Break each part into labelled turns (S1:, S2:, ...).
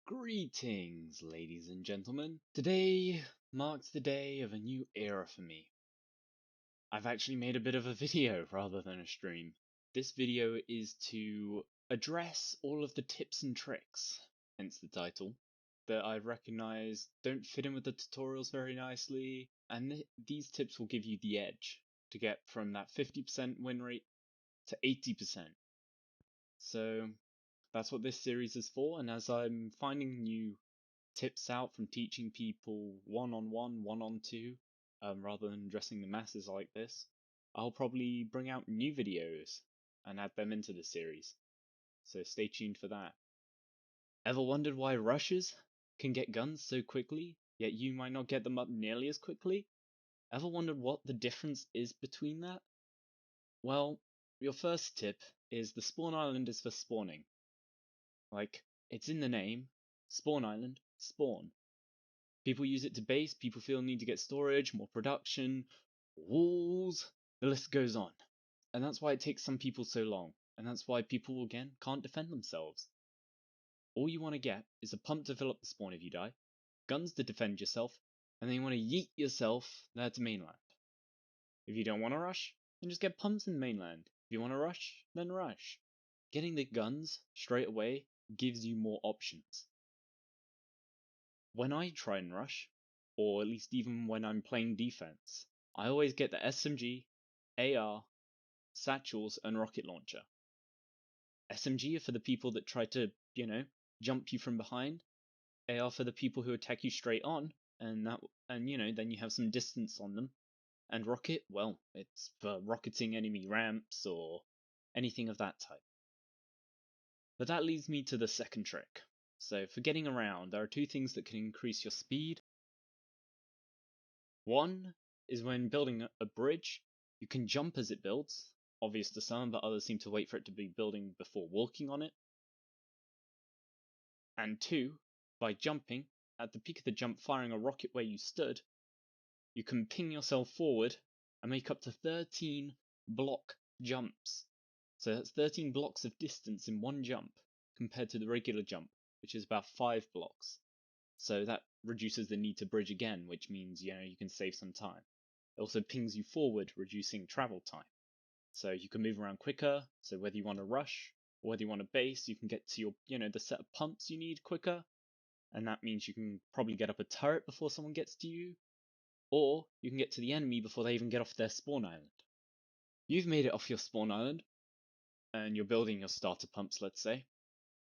S1: Greetings, ladies and gentlemen. Today marks the day of a new era for me. I've actually made a bit of a video rather than a stream. This video is to address all of the tips and tricks, hence the title, that I recognize don't fit in with the tutorials very nicely, and these tips will give you the edge to get from that 50% win rate to 80%. So that's what this series is for, and as I'm finding new tips out from teaching people one-on-one, one-on-two, rather than addressing the masses like this, I'll probably bring out new videos and add them into the series. So stay tuned for that. Ever wondered why rushes can get guns so quickly, yet you might not get them up nearly as quickly? Ever wondered what the difference is between that? Well, your first tip is the spawn island is for spawning. Like, it's in the name, spawn island, spawn. People use it to base, people feel the need to get storage, more production, walls, the list goes on. And that's why it takes some people so long, and that's why people, again, can't defend themselves. All you want to get is a pump to fill up the spawn if you die, guns to defend yourself, and then you want to yeet yourself there to mainland. If you don't want to rush, then just get pumps in mainland. If you want to rush, then rush. Getting the guns straight away gives you more options. When I try and rush, or at least even when I'm playing defense, I always get the SMG, AR, satchels, and rocket launcher. SMG are for the people that try to, jump you from behind. AR for the people who attack you straight on, and then you have some distance on them. And rocket, well, it's for rocketing enemy ramps or anything of that type. But that leads me to the second trick. So for getting around, there are two things that can increase your speed. One is when building a bridge, you can jump as it builds, obvious to some, but others seem to wait for it to be building before walking on it. And two, by jumping, at the peak of the jump firing a rocket where you stood, you can ping yourself forward and make up to 13 block jumps. So that's 13 blocks of distance in one jump, compared to the regular jump, which is about 5 blocks. So that reduces the need to bridge again, which means, you can save some time. It also pings you forward, reducing travel time. So you can move around quicker, so whether you want to rush, or whether you want to base, you can get to your, the set of pumps you need quicker, and that means you can probably get up a turret before someone gets to you, or you can get to the enemy before they even get off their spawn island. You've made it off your spawn island, and you're building your starter pumps, let's say,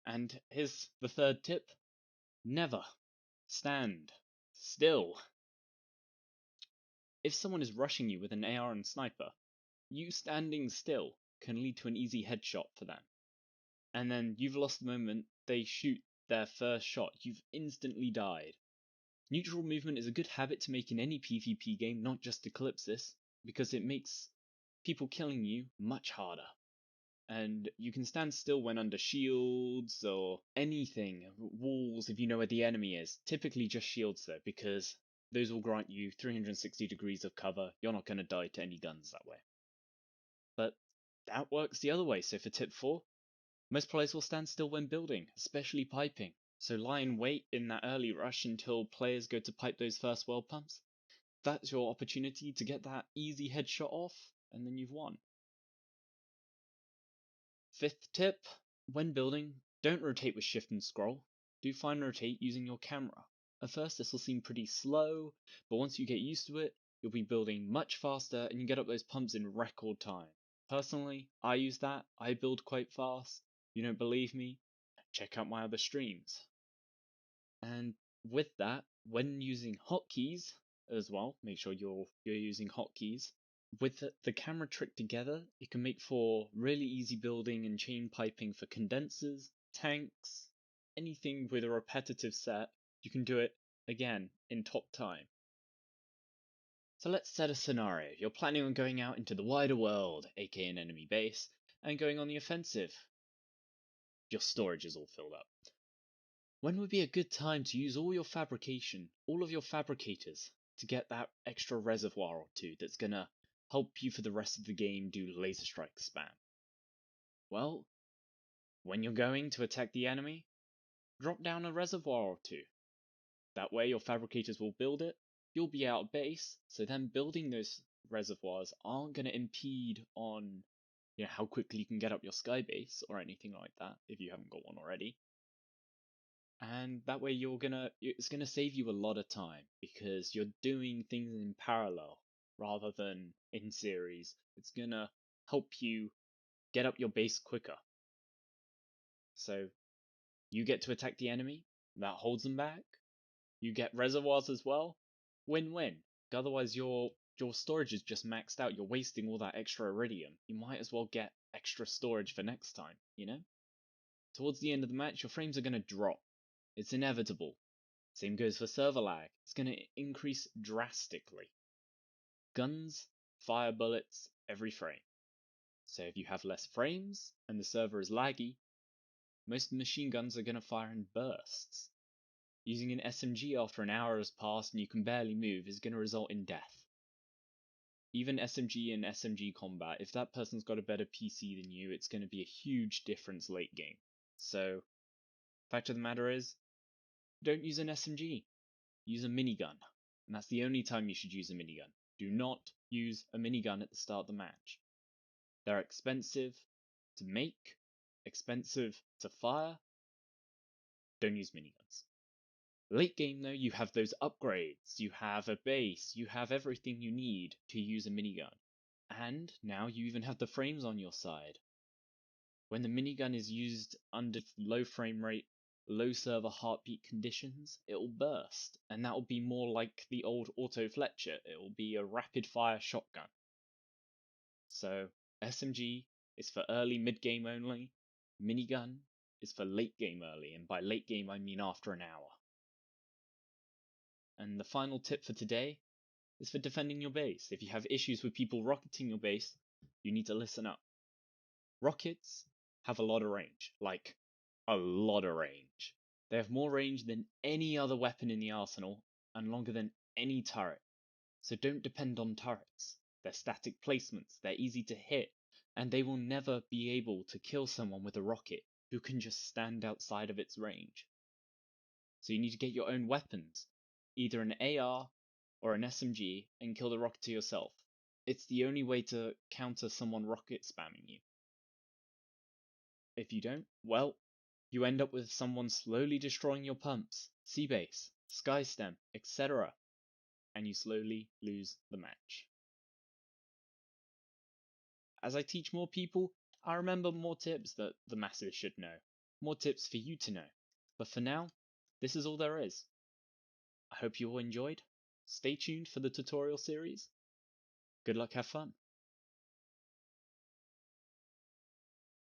S1: and here's the third tip: never stand still. If someone is rushing you with an AR and sniper, you standing still can lead to an easy headshot for them. And then you've lost the moment they shoot their first shot, you've instantly died. Neutral movement is a good habit to make in any PvP game, not just Eclipsis, because it makes people killing you much harder. And you can stand still when under shields or anything, walls if you know where the enemy is. Typically just shields though, because those will grant you 360 degrees of cover. You're not going to die to any guns that way. But that works the other way. So for tip 4, most players will stand still when building, especially piping. So lie in wait in that early rush until players go to pipe those first world pumps. That's your opportunity to get that easy headshot off, and then you've won. 5th tip, when building, don't rotate with shift and scroll. Do fine rotate using your camera. At first this will seem pretty slow, but once you get used to it, you'll be building much faster and you get up those pumps in record time. Personally, I use that, I build quite fast. You don't believe me? Check out my other streams. And with that, when using hotkeys as well, make sure you're using hotkeys. With the camera trick together, it can make for really easy building and chain piping for condensers, tanks, anything with a repetitive set. You can do it, again, in top time. So let's set a scenario. You're planning on going out into the wider world, aka an enemy base, and going on the offensive. Your storage is all filled up. When would be a good time to use all your fabrication, all of your fabricators, to get that extra reservoir or two that's gonna help you for the rest of the game do laser strike spam? Well, when you're going to attack the enemy, drop down a reservoir or two. That way your fabricators will build it, you'll be out of base, so then building those reservoirs aren't going to impede on how quickly you can get up your sky base or anything like that if you haven't got one already. And that way it's gonna save you a lot of time because you're doing things in parallel rather than in series. It's gonna help you get up your base quicker. So you get to attack the enemy, that holds them back. You get reservoirs as well. Win-win. Otherwise your storage is just maxed out. You're wasting all that extra iridium. You might as well get extra storage for next time, Towards the end of the match, your frames are gonna drop. It's inevitable. Same goes for server lag. It's going to increase drastically. Guns fire bullets every frame. So if you have less frames and the server is laggy, most machine guns are going to fire in bursts. Using an SMG after an hour has passed and you can barely move is going to result in death. Even SMG and SMG combat, if that person's got a better PC than you, it's going to be a huge difference late game. So, fact of the matter is, don't use an SMG. Use a minigun, and that's the only time you should use a minigun. Do not use a minigun at the start of the match. They're expensive to make, expensive to fire. Don't use miniguns. Late game though, you have those upgrades, you have a base, you have everything you need to use a minigun. And now you even have the frames on your side. When the minigun is used under low frame rate, low server heartbeat conditions, it will burst, and that will be more like the old Auto Fletcher. It will be a rapid fire shotgun. So SMG is for early mid game only, minigun is for late game early, and by late game I mean after an hour. And the final tip for today is for defending your base. If you have issues with people rocketing your base, you need to listen up. Rockets have a lot of range, like a lot of range. They have more range than any other weapon in the arsenal and longer than any turret. So don't depend on turrets. They're static placements, they're easy to hit, and they will never be able to kill someone with a rocket who can just stand outside of its range. So you need to get your own weapons, either an AR or an SMG, and kill the rocketer yourself. It's the only way to counter someone rocket spamming you. If you don't, well, you end up with someone slowly destroying your pumps, C-base, sky stem, etc. And you slowly lose the match. As I teach more people, I remember more tips that the masses should know. More tips for you to know. But for now, this is all there is. I hope you all enjoyed. Stay tuned for the tutorial series. Good luck, have fun.